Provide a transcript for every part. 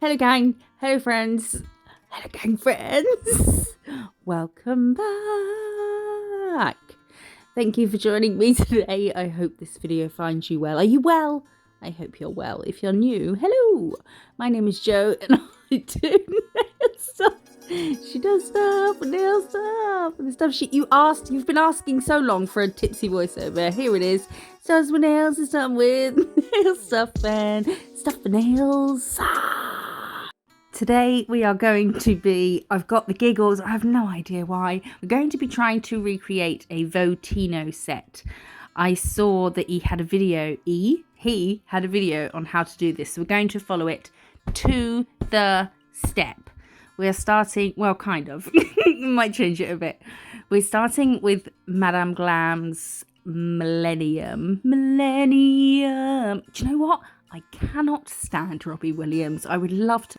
Hello gang, hello friends, welcome back. Thank you for joining me today. I hope this video finds you well. Are you well? I hope you're well. If you're new, hello, my name is Jo and I do nail stuff. She does stuff, nail stuff, and the stuff you've been asking so long for a tipsy voiceover. Here it is. Starts with nails and stuff with nail stuff and stuff for nails. Today we are going to be, I've got the giggles, I have no idea why. We're going to be trying to recreate a Votino set. I saw that he had a video on how to do this. So we're going to follow it to the step. We're starting, well, kind of. Might change it a bit. We're starting with Madame Glam's Millennium. Do you know what? I cannot stand Robbie Williams. I would love to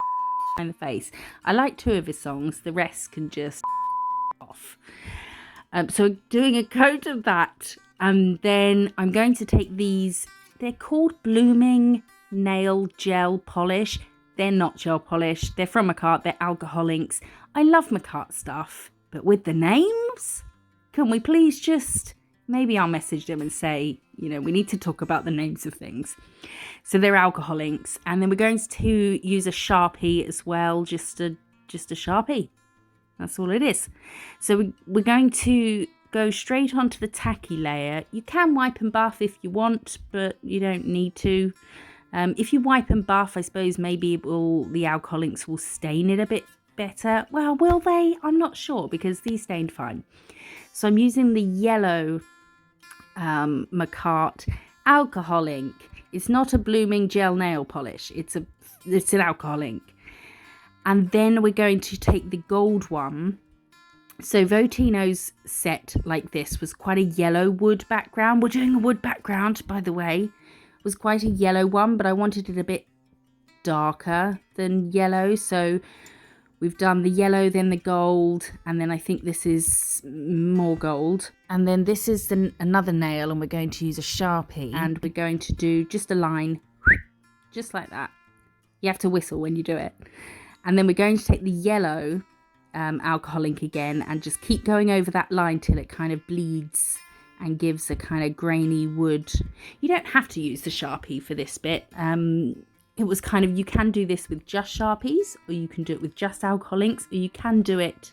in the face. I like 2 of his songs. The rest can just off. So doing a coat of that. And then I'm going to take these. They're called Blooming Nail Gel Polish. They're not gel polish. They're from Makartt. They're alcohol inks. I love Makartt stuff. But with the names, can we please just... Maybe I'll message them and say, we need to talk about the names of things. So they're alcohol inks. And then we're going to use a Sharpie as well. Just a Sharpie. That's all it is. So we're going to go straight onto the tacky layer. You can wipe and buff if you want, but you don't need to. If you wipe and buff, I suppose maybe the alcohol inks will stain it a bit better. Well, will they? I'm not sure because these stained fine. So I'm using the yellow Makartt alcohol ink. It's not a blooming gel nail polish. It's an alcohol ink. And then we're going to take the gold one. So Votino's set like this was quite a yellow wood background. We're doing a wood background, by the way. It was quite a yellow one, but I wanted it a bit darker than yellow. So we've done the yellow, then the gold, and then I think this is more gold. And then this is another nail, and we're going to use a Sharpie. And we're going to do just a line, just like that. You have to whistle when you do it. And then we're going to take the yellow alcohol ink again and just keep going over that line till it kind of bleeds and gives a kind of grainy wood. You don't have to use the Sharpie for this bit. It was kind of, you can do this with just Sharpies, or you can do it with just alcohol inks, or you can do it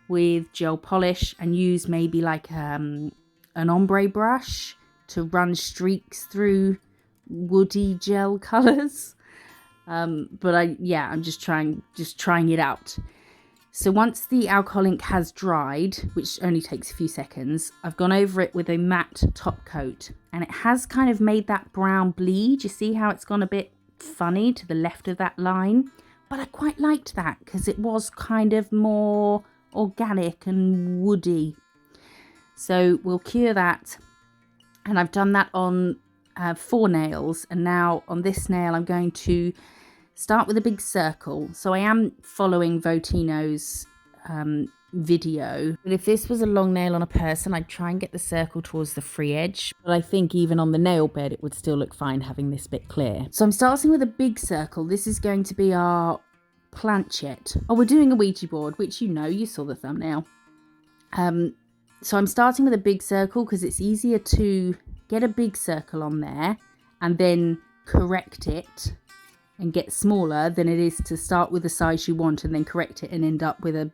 with gel polish and use maybe like an ombre brush to run streaks through woody gel colours. But I'm just trying it out. So once the alcohol ink has dried, which only takes a few seconds, I've gone over it with a matte top coat, and it has kind of made that brown bleed. You see how it's gone a bit funny to the left of that line? But I quite liked that because it was kind of more organic and woody. So we'll cure that, and I've done that on 4 nails, and now on this nail I'm going to start with a big circle. So I am following Votino's video. But if this was a long nail on a person, I'd try and get the circle towards the free edge. But I think even on the nail bed, it would still look fine having this bit clear. So I'm starting with a big circle. This is going to be our planchette. Oh, we're doing a Ouija board, which you saw the thumbnail. So I'm starting with a big circle because it's easier to get a big circle on there and then correct it and get smaller than it is to start with the size you want and then correct it and end up with a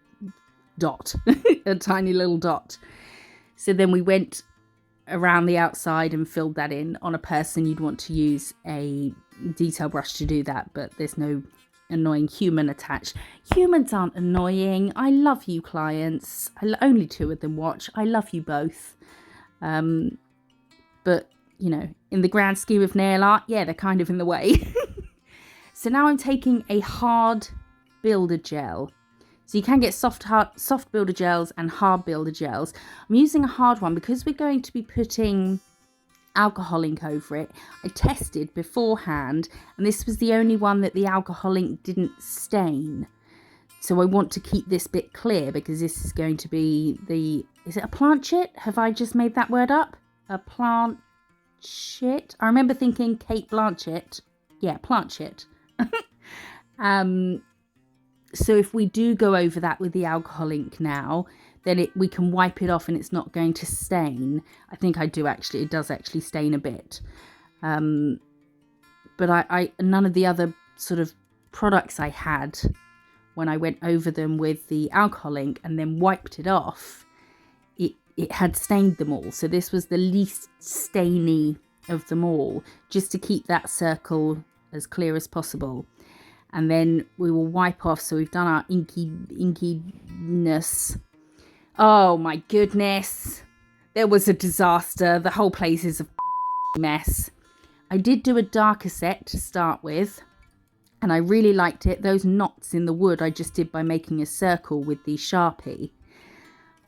dot, a tiny little dot. So then we went around the outside and filled that in. On a person, you'd want to use a detail brush to do that, but there's no annoying human attached. Humans aren't annoying. I love you, clients. Only 2 of them watch. I love you both. But, in the grand scheme of nail art, yeah, they're kind of in the way. So now I'm taking a hard builder gel. So you can get soft builder gels and hard builder gels. I'm using a hard one because we're going to be putting alcohol ink over it. I tested beforehand, and this was the only one that the alcohol ink didn't stain. So I want to keep this bit clear because this is going to be is it a planchette? Have I just made that word up? A planchette? I remember thinking Kate Blanchett. Yeah, planchette. So if we do go over that with the alcohol ink now, then we can wipe it off and it's not going to stain. I think I do actually, it does actually stain a bit. But I none of the other sort of products I had when I went over them with the alcohol ink and then wiped it off, it had stained them all. So this was the least stainy of them all, just to keep that circle as clear as possible. And then we will wipe off. So we've done our inkiness. Oh my goodness. There was a disaster. The whole place is a mess. I did do a darker set to start with, and I really liked it. Those knots in the wood I just did by making a circle with the Sharpie.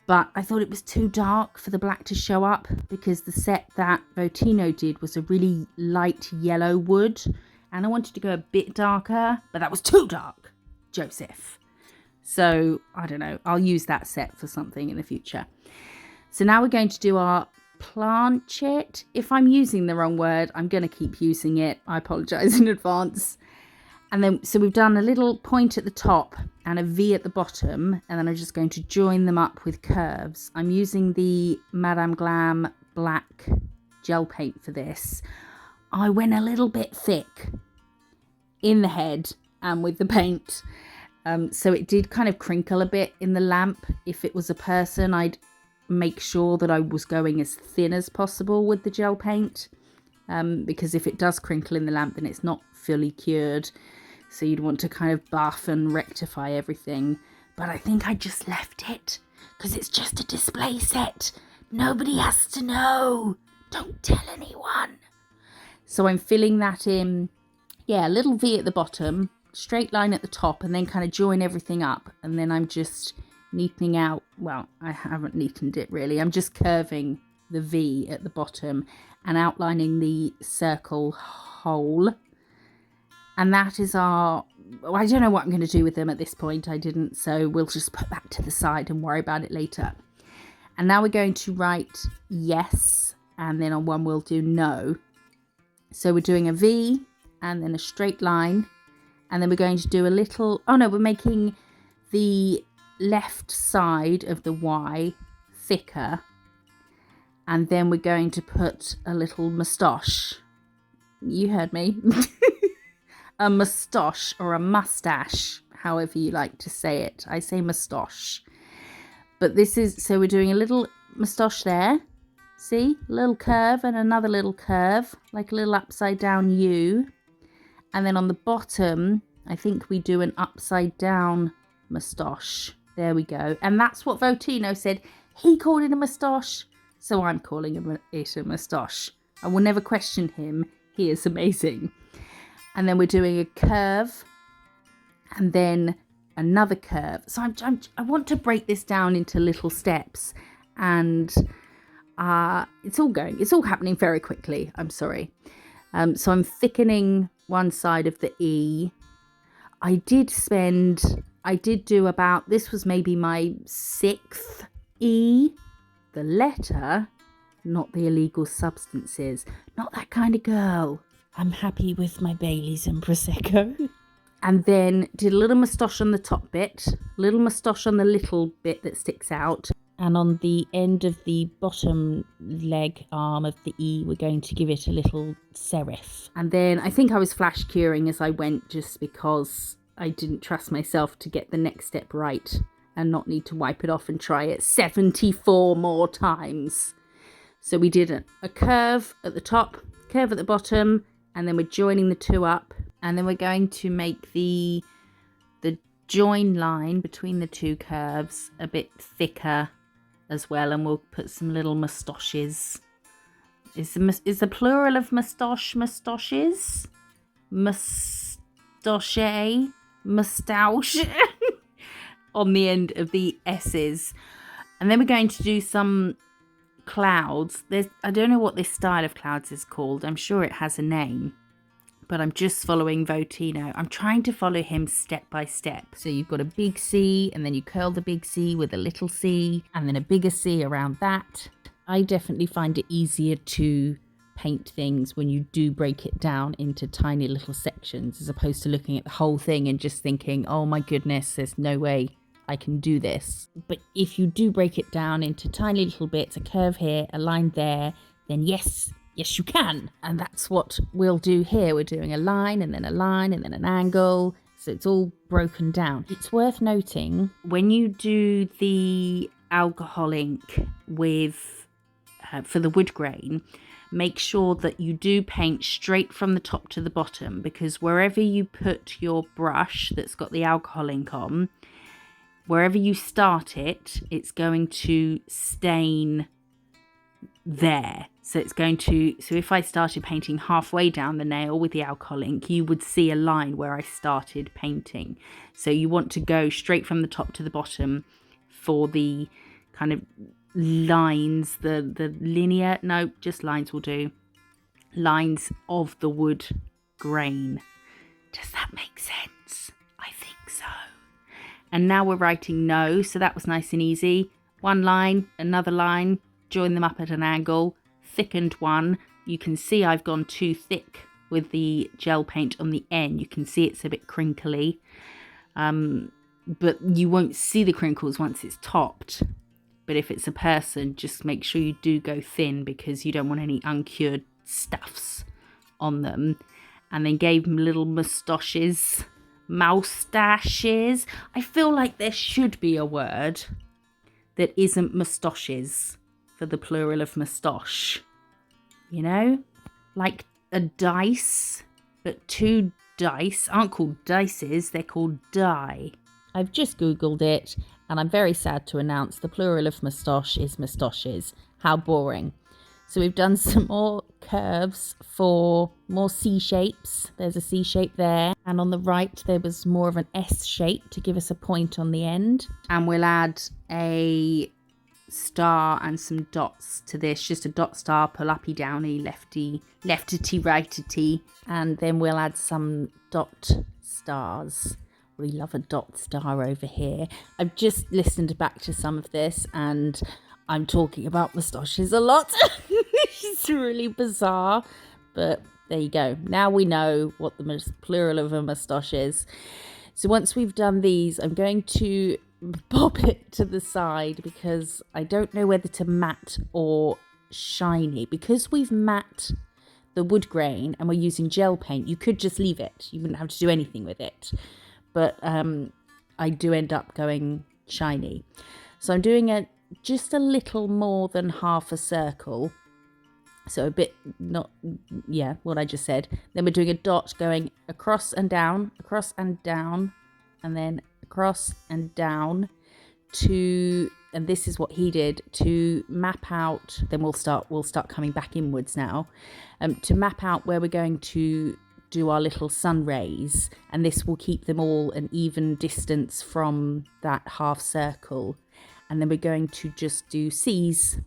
But I thought it was too dark for the black to show up, because the set that Votino did was a really light yellow wood. And I wanted to go a bit darker, but that was too dark, Joseph. So, I don't know. I'll use that set for something in the future. So now we're going to do our planchette. If I'm using the wrong word, I'm going to keep using it. I apologise in advance. And then, so we've done a little point at the top and a V at the bottom. And then I'm just going to join them up with curves. I'm using the Madame Glam black gel paint for this. I went a little bit thick in the head and with the paint. So it did kind of crinkle a bit in the lamp. If it was a person, I'd make sure that I was going as thin as possible with the gel paint. Because if it does crinkle in the lamp, then it's not fully cured. So you'd want to kind of buff and rectify everything. But I think I just left it because it's just a display set. Nobody has to know. Don't tell anyone. So I'm filling that in. Yeah, a little V at the bottom, straight line at the top, and then kind of join everything up. And then I'm just neatening out. Well, I haven't neatened it really. I'm just curving the V at the bottom and outlining the circle hole. And that is our, I don't know what I'm going to do with them at this point. I didn't, so we'll just put that to the side and worry about it later. And now we're going to write yes, and then on one we'll do no. So we're doing a V and then a straight line, and then we're going to do a little, oh no, we're making the left side of the Y thicker, and then we're going to put a little moustache. You heard me. A moustache or a mustache, however you like to say it. I say moustache. But this is, so we're doing a little moustache there. See? A little curve and another little curve, like a little upside down U. And then on the bottom, I think we do an upside down moustache. There we go. And that's what Votino said. He called it a moustache, so I'm calling it a moustache. I will never question him. He is amazing. And then we're doing a curve and then another curve. So I want to break this down into little steps, and it's all happening very quickly. I'm sorry. So I'm thickening one side of the E. I did do about, this was maybe my 6th E, the letter, not the illegal substances, not that kind of girl. I'm happy with my Baileys and Prosecco. And then did a little moustache on the top bit, a little moustache on the little bit that sticks out. And on the end of the bottom leg arm of the E, we're going to give it a little serif. And then I think I was flash curing as I went, just because I didn't trust myself to get the next step right and not need to wipe it off and try it 74 more times. So we did a curve at the top, curve at the bottom, and then we're joining the two up, and then we're going to make the join line between the two curves a bit thicker as well, and we'll put some little moustaches. Is the plural of moustache moustaches? Moustache? Moustache? On the end of the S's. And then we're going to do some clouds. I don't know what this style of clouds is called. I'm sure it has a name, but I'm just following Votino. I'm trying to follow him step by step. So you've got a big C, and then you curl the big C with a little C, and then a bigger C around that. I definitely find it easier to paint things when you do break it down into tiny little sections, as opposed to looking at the whole thing and just thinking, oh my goodness, there's no way I can do this. But if you do break it down into tiny little bits, a curve here, a line there, then yes you can. And that's what we'll do here. We're doing a line and then a line and then an angle. So it's all broken down. It's worth noting when you do the alcohol ink with for the wood grain, make sure that you do paint straight from the top to the bottom, because wherever you put your brush that's got the alcohol ink on, wherever you start it, it's going to stain there. So it's going to, so if I started painting halfway down the nail with the alcohol ink, you would see a line where I started painting. So you want to go straight from the top to the bottom for the kind of lines, the linear, no, just lines will do, lines of the wood grain. Does that make sense? I think so. And now we're writing no, so that was nice and easy. One line, another line, join them up at an angle, thickened one. You can see I've gone too thick with the gel paint on the end. You can see it's a bit crinkly, but you won't see the crinkles once it's topped. But if it's a person, just make sure you do go thin, because you don't want any uncured stuffs on them. And then gave them little moustaches. Moustaches. I feel like there should be a word that isn't moustaches for the plural of moustache. You know? Like a dice, but 2 dice aren't called dices, they're called die. I've just Googled it, and I'm very sad to announce the plural of moustache is moustaches. How boring. So we've done some more curves for more C shapes. There's a C shape there. And on the right, there was more of an S shape to give us a point on the end. And we'll add a star and some dots to this. Just a dot star, pull uppy downy, lefty, leftity, rightity. And then we'll add some dot stars. We love a dot star over here. I've just listened back to some of this and I'm talking about moustaches a lot. It's really bizarre, but there you go. Now we know what the plural of a moustache is. So once we've done these, I'm going to pop it to the side because I don't know whether to matte or shiny. Because we've matte the wood grain and we're using gel paint, you could just leave it. You wouldn't have to do anything with it. But I do end up going shiny. So I'm doing just a little more than half a circle. So a bit, not, yeah, what I just said. Then we're doing a dot going across and down, and then across and down to, and this is what he did, to map out, then we'll start coming back inwards now, to map out where we're going to do our little sun rays, and this will keep them all an even distance from that half circle. And then we're going to just do C's.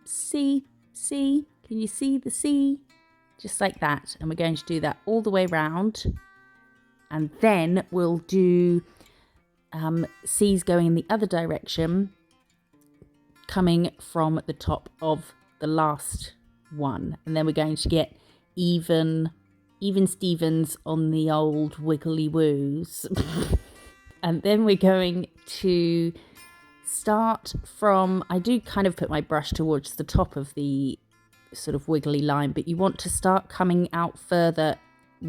C, can you see the C? Just like that. And we're going to do that all the way around. And then we'll do C's going in the other direction, coming from the top of the last one. And then we're going to get even Stevens on the old wiggly woos. And then we're going to start from, I do kind of put my brush towards the top of the sort of wiggly line, but you want to start coming out further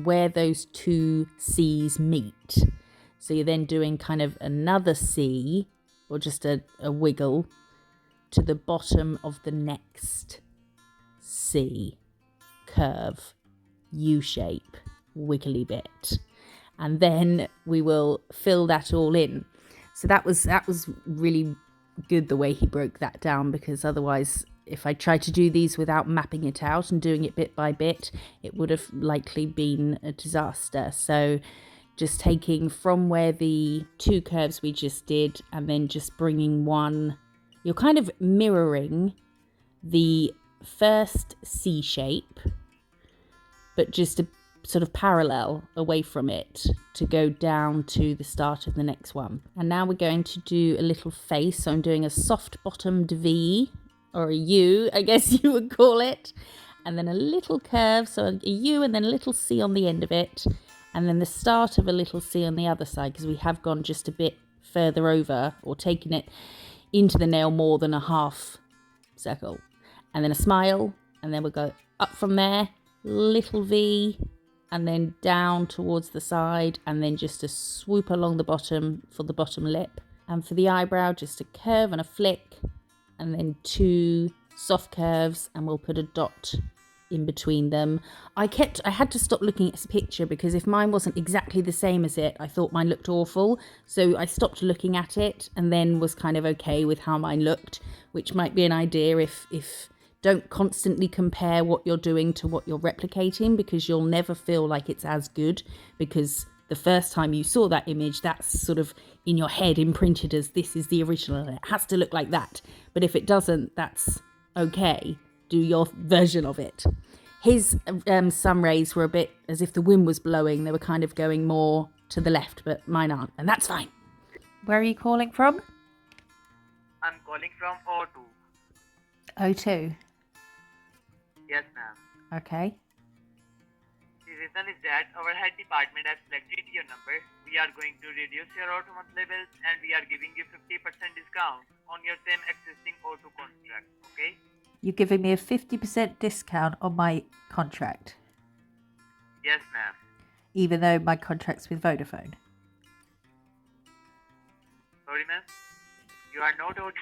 where those 2 C's meet. So you're then doing kind of another C, or just a wiggle to the bottom of the next C curve. U-shape wiggly bit, and then we will fill that all in. So that was really good the way he broke that down, because otherwise if I tried to do these without mapping it out and doing it bit by bit, it would have likely been a disaster. So just taking from where the 2 curves we just did and then just bringing one, you're kind of mirroring the first C shape, but just a sort of parallel away from it to go down to the start of the next one. And now we're going to do a little face. So I'm doing a soft bottomed V, or a U, I guess you would call it. and then a little curve, so a U and then a little C on the end of it, and then the start of a little C on the other side, because we have gone just a bit further over or taken it into the nail more than a half circle. And then a smile, and then we'll go up from there, little V, and then down towards the side, and then just a swoop along the bottom for the bottom lip. And for the eyebrow, just a curve and a flick, and then 2 soft curves, and we'll put a dot in between them. I had to stop looking at this picture because if mine wasn't exactly the same as it, I thought mine looked awful. So I stopped looking at it and then was kind of okay with how mine looked, which might be an idea if don't constantly compare what you're doing to what you're replicating, because you'll never feel like it's as good, because the first time you saw that image, that's sort of in your head imprinted as this is the original and it has to look like that. But if it doesn't, that's okay. Do your version of it. His sun rays were a bit as if the wind was blowing. They were kind of going more to the left, but mine aren't, and that's fine. Where are you calling from? I'm calling from O2. O2. Yes, ma'am. Okay. The reason is that our head department has selected your number. We are going to reduce your O2 monthly bills and we are giving you 50% discount on your same existing O2 contract, okay? You're giving me a 50% discount on my contract, Yes, ma'am. even though my contract's with Vodafone. Sorry, ma'am. You are not O2.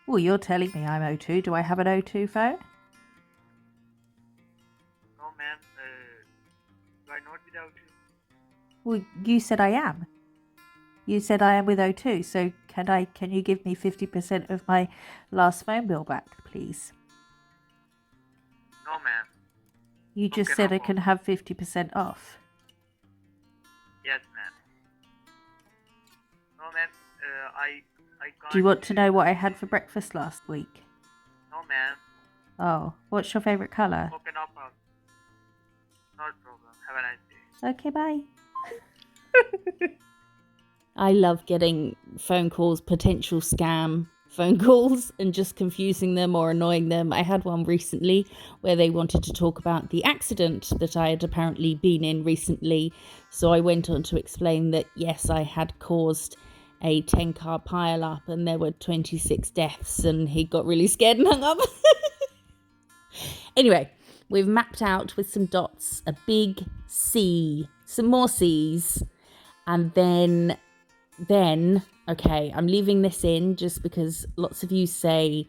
Well, you're telling me I'm O2. Do I have an O2 phone? No, ma'am. You are not with O2. Well, you said I am. You said I am with O2, so can you give me 50% of my last phone bill back, please? No, ma'am. You just Okay, said no I can have 50% off. Yes, ma'am. No, ma'am. I can't. Do you want to know what I had for breakfast last week? No, ma'am. Oh, what's your favourite colour? Okay, no problem. Not a problem. Have a nice day. Okay, bye. I love getting phone calls, potential scam phone calls, and just confusing them or annoying them. I had one recently where they wanted to talk about the accident that I had apparently been in recently. So I went on to explain that, yes, I had caused a 10-car pile-up and there were 26 deaths, and he got really scared and hung up. Anyway, we've mapped out with some dots a big C, some more C's, and then okay, I'm leaving this in just because lots of you say,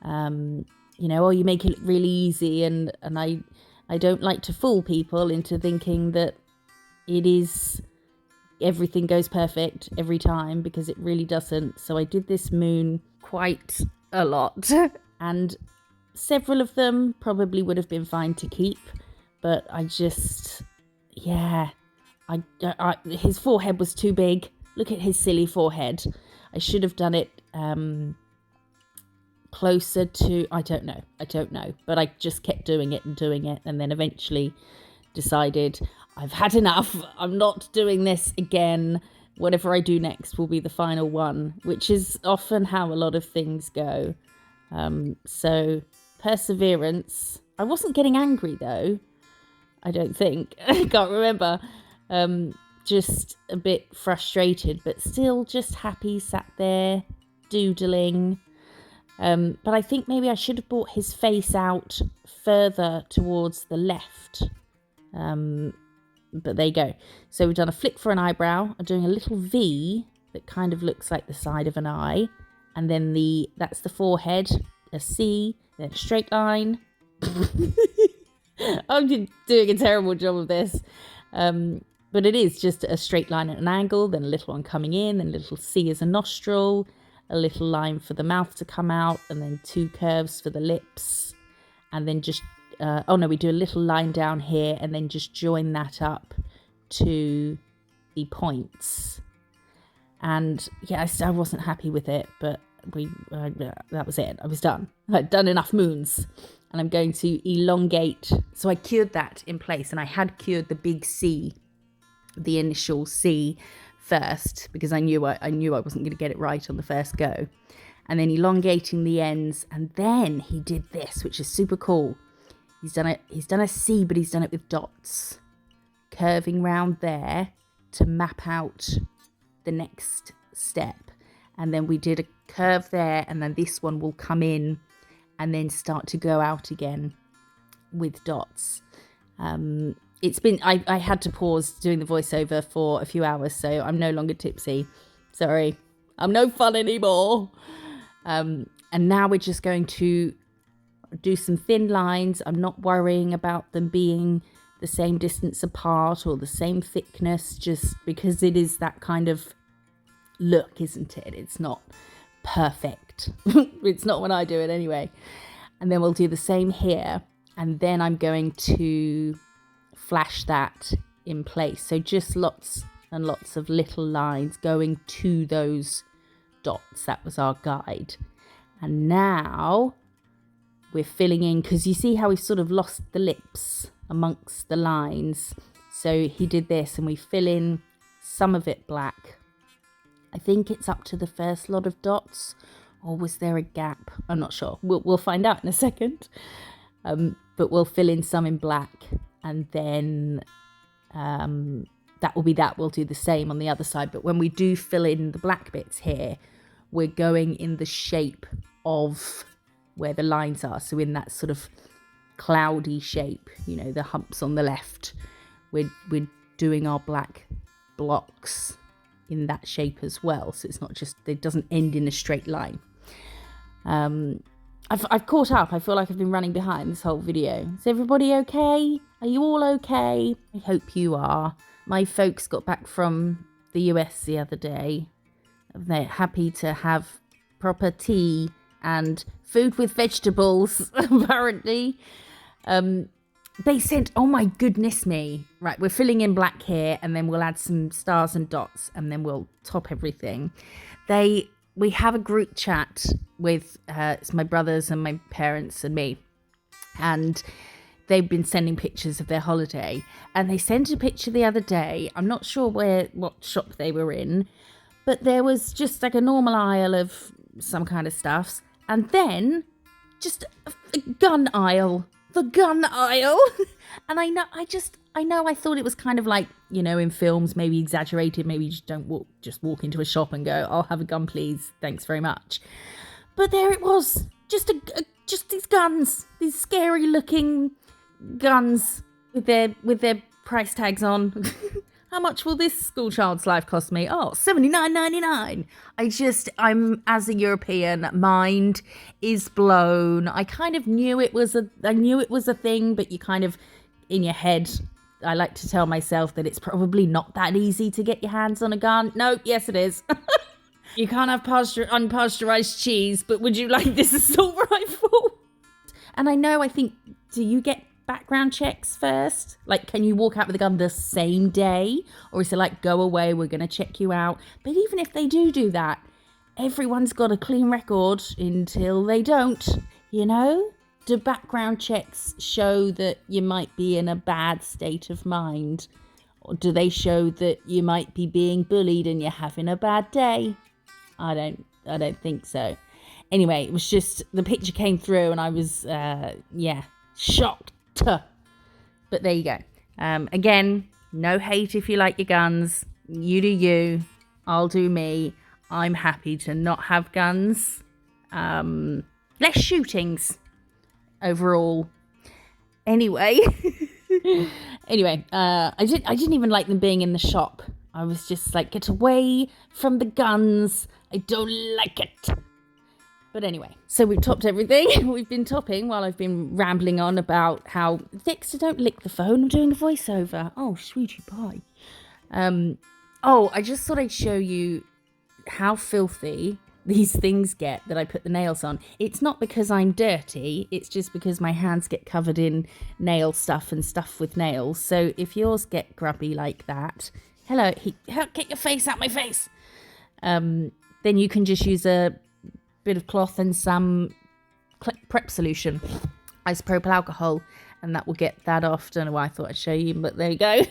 oh, you make it look really easy, and I don't like to fool people into thinking that it is everything goes perfect every time, because it really doesn't. So I did this moon quite a lot, and several of them probably would have been fine to keep, but I just, his forehead was too big. Look at his silly forehead. I should have done it closer to, I don't know. But I just kept doing it, and then eventually decided I've had enough. I'm not doing this again. Whatever I do next will be the final one, which is often how a lot of things go. So perseverance. I wasn't getting angry though. I don't think. I can't remember. Just a bit frustrated, but still just happy, sat there doodling. But I think maybe I should have brought his face out further towards the left. But there you go. So we've done a flick for an eyebrow. I'm doing a little V that kind of looks like the side of an eye. And then that's the forehead, a C, then a straight line. I'm doing a terrible job of this. But it is just a straight line at an angle, then a little one coming in, then a little C as a nostril, a little line for the mouth to come out, and then 2 curves for the lips. And then just, we do a little line down here, and then just join that up to the points. And yeah, I wasn't happy with it, but that was it. I was done. I'd done enough moons. And I'm going to elongate. So I cured that in place, and I had cured the big C, the initial C first, because I knew I wasn't going to get it right on the first go, and then elongating the ends. And then he did this, which is super cool. He's done a C, but he's done it with dots, curving round there to map out the next step. And then we did a curve there, and then this one will come in and then start to go out again with dots. It's been, I had to pause doing the voiceover for a few hours, so I'm no longer tipsy. Sorry, I'm no fun anymore. And now we're just going to do some thin lines. I'm not worrying about them being the same distance apart or the same thickness, just because it is that kind of look, isn't it? It's not perfect. It's not when I do it anyway. And then we'll do the same here, and then I'm going to flash that in place. So just lots and lots of little lines going to those dots. That was our guide. And now we're filling in, because you see how we've sort of lost the lips amongst the lines. So he did this, and we fill in some of it black. I think it's up to the first lot of dots, or was there a gap? I'm not sure. We'll find out in a second. But we'll fill in some in black, and then that will be that. We'll do the same on the other side. But when we do fill in the black bits here, we're going in the shape of where the lines are. So in that sort of cloudy shape, you know, the humps on the left, we're doing our black blocks in that shape as well. So it's not just, it doesn't end in a straight line. I've caught up. I feel like I've been running behind this whole video. Is everybody okay? Are you all okay? I hope you are. My folks got back from the US the other day. They're happy to have proper tea and food with vegetables, apparently. They sent, oh my goodness me. Right, we're filling in black here, and then we'll add some stars and dots, and then we'll top everything. We have a group chat with it's my brothers and my parents and me, and they've been sending pictures of their holiday, and they sent a picture the other day. I'm not sure what shop they were in, but there was just like a normal aisle of some kind of stuffs, and then just a gun aisle. The gun aisle. And I know I thought it was kind of like, you know, in films, maybe exaggerated, maybe you just walk into a shop and go, I'll have a gun please, thanks very much. But there it was, just these guns, these scary looking guns with their price tags on. How much will this school child's life cost me? Oh, $79.99. I'm, as a European, mind is blown. I kind of knew it was a thing, but you kind of, in your head, I like to tell myself that it's probably not that easy to get your hands on a gun. No, yes it is. You can't have unpasteurized cheese, but would you like this assault rifle? And I think, do you get background checks first? Like, can you walk out with a gun the same day, or is it like, go away, we're going to check you out? But even if they do that, everyone's got a clean record until they don't, you know? Do background checks show that you might be in a bad state of mind, or do they show that you might be being bullied and you're having a bad day? I don't think so. Anyway, it was just, the picture came through and I was shocked. But there you go. Again, no hate if you like your guns. You do you. I'll do me. I'm happy to not have guns. Less shootings overall. Anyway. I didn't even like them being in the shop. I was just like, get away from the guns. I don't like it. But anyway, so we've topped everything. We've been topping while I've been rambling on about how, Dexter, don't lick the phone. I'm doing a voiceover. Oh, sweetie pie. I just thought I'd show you how filthy these things get that I put the nails on. It's not because I'm dirty. It's just because my hands get covered in nail stuff and stuff with nails. So if yours get grubby like that, get your face out my face. Then you can just use a bit of cloth and some prep solution, isopropyl alcohol, and that will get that off. Don't know why I thought I'd show you, but there you go.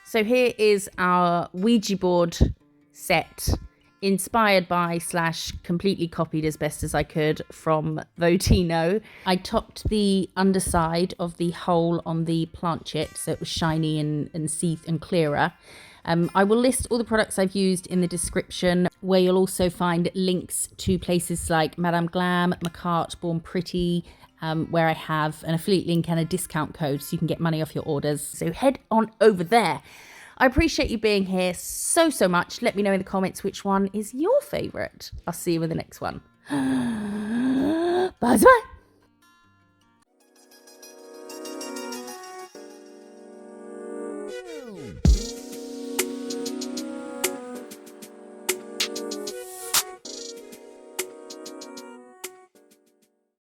So here is our Ouija board set inspired by / completely copied as best as I could from Votino. I topped the underside of the hole on the planchette so it was shiny and clearer. I will list all the products I've used in the description, where you'll also find links to places like Madame Glam, Makartt, Born Pretty, where I have an affiliate link and a discount code so you can get money off your orders. So head on over there. I appreciate you being here so much. Let me know in the comments which one is your favourite. I'll see you in the next one. Bye bye.